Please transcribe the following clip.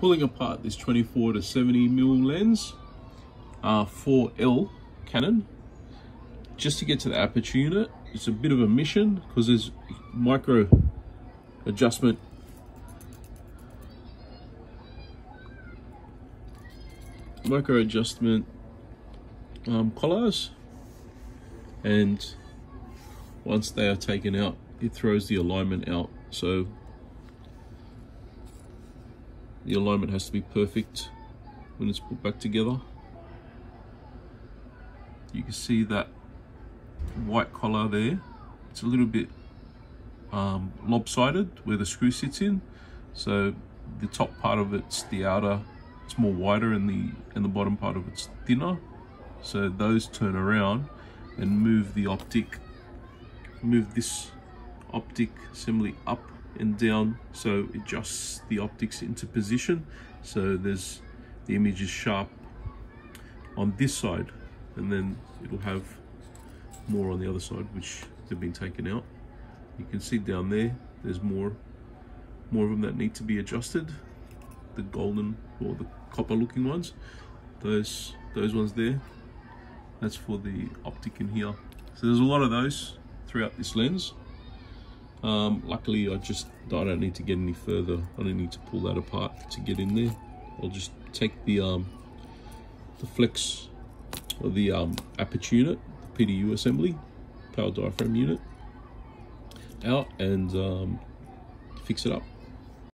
pulling apart this 24 to 70mm lens, 4L Canon, just to get to the aperture unit. It's a bit of a mission because there's micro adjustment collars, and once they are taken out, it throws the alignment out. So the alignment has to be perfect when it's put back together. You can see that white collar there. It's a little bit lopsided where the screw sits in. So the top part of it's the outer, it's more wider, and the bottom part of it's thinner. So those turn around and move the optic, move this optic assembly up and down, so it adjusts the optics into position. So there's, the image is sharp on this side, and then it'll have more on the other side, which have been taken out. You can see down there, there's more of them that need to be adjusted. The golden or the copper looking ones, those ones there, that's for the optic in here. So there's a lot of those throughout this lens. Luckily I don't need to get any further. I don't need to pull that apart to get in there. I'll just take the flex, or the aperture unit, the PDU assembly, power diaphragm unit, out, and fix it up.